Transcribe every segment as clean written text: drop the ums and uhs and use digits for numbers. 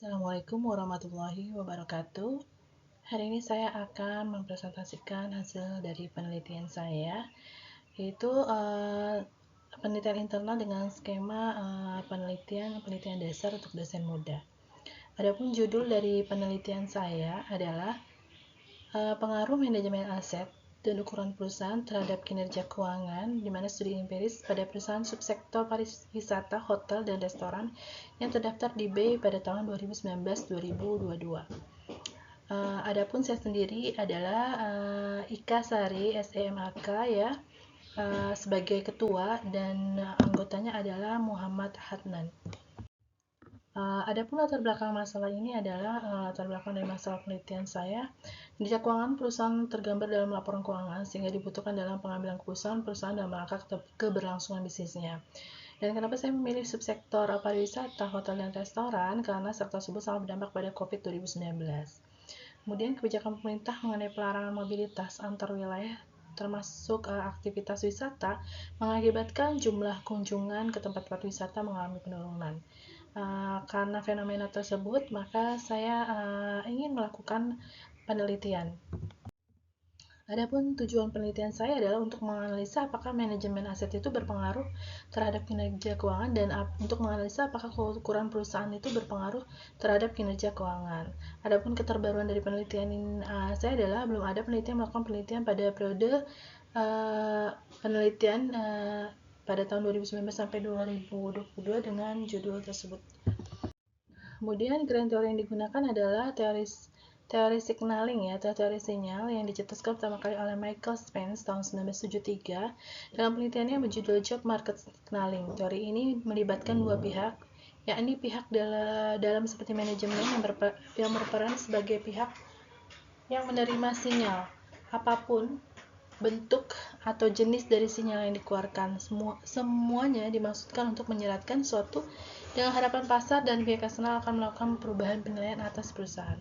Assalamualaikum warahmatullahi wabarakatuh. Hari ini saya akan mempresentasikan hasil dari penelitian saya, yaitu penelitian internal dengan skema penelitian dasar untuk dosen muda. Adapun judul dari penelitian saya adalah pengaruh manajemen aset dan ukuran perusahaan terhadap kinerja keuangan, di mana studi empiris pada perusahaan subsektor pariwisata, hotel, dan restoran yang terdaftar di BEI pada tahun 2019-2022. Adapun saya sendiri adalah Ika Sari, SEMAK ya, sebagai ketua, dan anggotanya adalah Muhammad Hadnan. Adapun latar belakang masalah ini adalah latar belakang dari masalah penelitian saya. Kinerja keuangan perusahaan tergambar dalam laporan keuangan sehingga dibutuhkan dalam pengambilan keputusan perusahaan dalam rangka keberlangsungan bisnisnya. Dan kenapa saya memilih subsektor pariwisata, hotel, dan restoran? Karena sektor tersebut sangat berdampak pada COVID-19. Kemudian kebijakan pemerintah mengenai pelarangan mobilitas antar wilayah termasuk aktivitas wisata mengakibatkan jumlah kunjungan ke tempat-tempat wisata mengalami penurunan. Karena fenomena tersebut, maka saya ingin melakukan penelitian. Adapun tujuan penelitian saya adalah untuk menganalisa apakah manajemen aset itu berpengaruh terhadap kinerja keuangan dan untuk menganalisa apakah ukuran perusahaan itu berpengaruh terhadap kinerja keuangan. Adapun keterbaruan dari penelitian saya adalah belum ada penelitian melakukan penelitian pada periode penelitian pada tahun 2019 sampai 2022 dengan judul tersebut. Kemudian grand teori yang digunakan adalah teori signaling ya, atau teori sinyal yang dicetuskan pertama kali oleh Michael Spence tahun 1973 dalam penelitiannya berjudul Job Market Signaling. Teori ini melibatkan dua pihak, yakni pihak dalam seperti manajemen yang berperan sebagai pihak yang menerima sinyal apapun bentuk atau jenis dari sinyal yang dikeluarkan. Semuanya dimaksudkan untuk menyeratkan suatu dengan harapan pasar dan pihak eksternal akan melakukan perubahan penilaian atas perusahaan.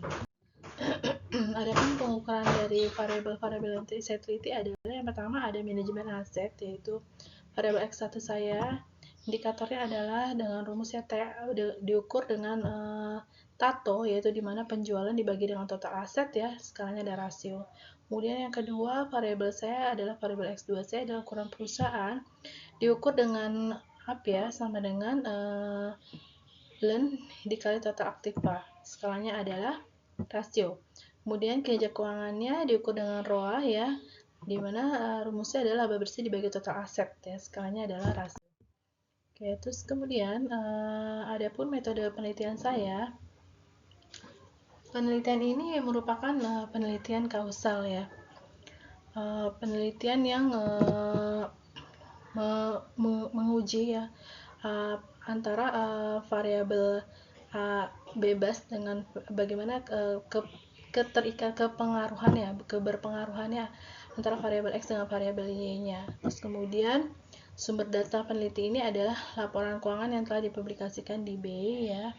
Adapun pengukuran dari variabel-variabel yang saya teliti adalah yang pertama ada manajemen aset, yaitu variabel X1 saya. Indikatornya adalah dengan rumusnya diukur dengan TATO, yaitu dimana penjualan dibagi dengan total aset ya, skalanya ada rasio. Kemudian yang kedua variabel saya adalah variabel X2 saya adalah ukuran perusahaan, diukur dengan sama dengan ln dikali total aktiva, skalanya adalah rasio. Kemudian kinerja keuangannya diukur dengan ROA ya, di mana rumusnya adalah laba bersih dibagi total aset ya, skalanya adalah rasio. Oke, terus kemudian adapun metode penelitian saya. Penelitian ini merupakan penelitian kausal ya. Penelitian yang menguji ya antara variabel bebas dengan bagaimana keberpengaruhannya antara variabel X dengan variabel Y-nya. Terus kemudian sumber data peneliti ini adalah laporan keuangan yang telah dipublikasikan di BEI ya,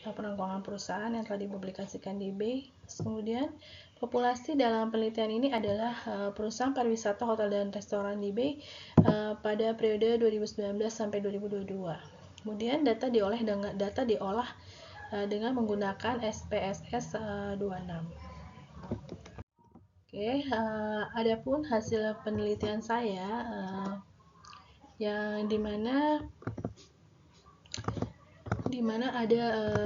laporan keuangan perusahaan yang telah dipublikasikan di BEI. Kemudian populasi dalam penelitian ini adalah perusahaan pariwisata, hotel, dan restoran di BEI pada periode 2019 sampai 2022. Kemudian data diolah dengan menggunakan SPSS 26. Oke, adapun hasil penelitian saya yang dimana ada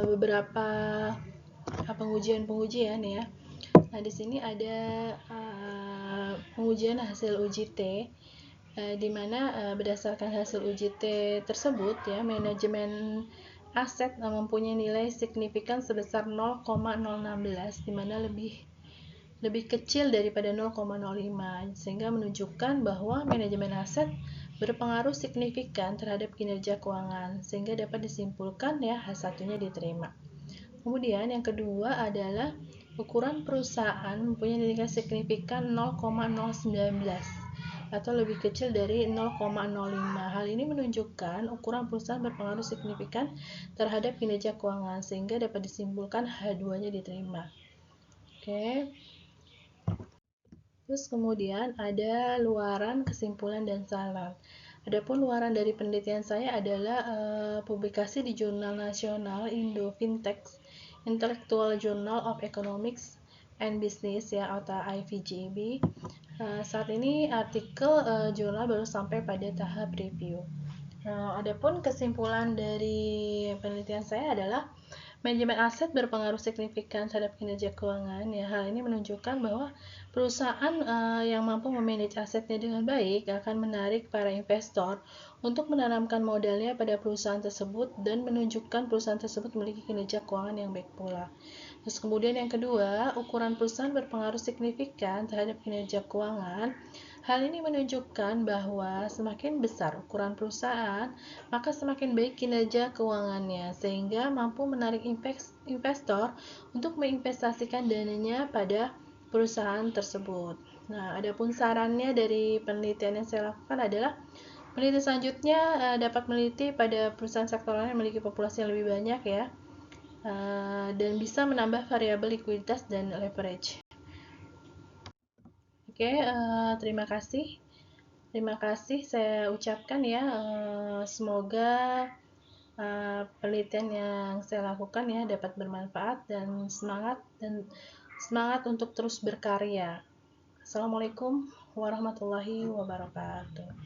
beberapa pengujian ya. Nah, di sini ada pengujian hasil uji T, di mana berdasarkan hasil uji T tersebut ya, manajemen aset mempunyai nilai signifikan sebesar 0,016, di mana lebih kecil daripada 0,05, sehingga menunjukkan bahwa manajemen aset berpengaruh signifikan terhadap kinerja keuangan, sehingga dapat disimpulkan ya satunya diterima. Kemudian yang kedua adalah ukuran perusahaan mempunyai nilai signifikan 0,019 atau lebih kecil dari 0,05. Hal ini menunjukkan ukuran perusahaan berpengaruh signifikan terhadap kinerja keuangan, sehingga dapat disimpulkan H2-nya diterima. Oke. Terus kemudian ada luaran, kesimpulan, dan saran. Adapun luaran dari penelitian saya adalah publikasi di jurnal nasional Indo Fintech Intellectual Journal of Economics and Business ya, atau IVJB. Saat ini artikel jurnal baru sampai pada tahap review. Adapun kesimpulan dari penelitian saya adalah manajemen aset berpengaruh signifikan terhadap kinerja keuangan. Ya, hal ini menunjukkan bahwa perusahaan yang mampu memanage asetnya dengan baik akan menarik para investor untuk menanamkan modalnya pada perusahaan tersebut dan menunjukkan perusahaan tersebut memiliki kinerja keuangan yang baik pula. Terus kemudian yang kedua, ukuran perusahaan berpengaruh signifikan terhadap kinerja keuangan. Hal ini menunjukkan bahwa semakin besar ukuran perusahaan, maka semakin baik kinerja keuangannya, sehingga mampu menarik investor untuk menginvestasikan dananya pada perusahaan tersebut. Nah, adapun sarannya dari penelitian yang saya lakukan adalah peneliti selanjutnya dapat meneliti pada perusahaan sektoral yang memiliki populasi yang lebih banyak ya, dan bisa menambah variabel likuiditas dan leverage. Oke, terima kasih. Terima kasih saya ucapkan ya. Semoga penelitian yang saya lakukan ya dapat bermanfaat dan semangat untuk terus berkarya. Assalamualaikum warahmatullahi wabarakatuh.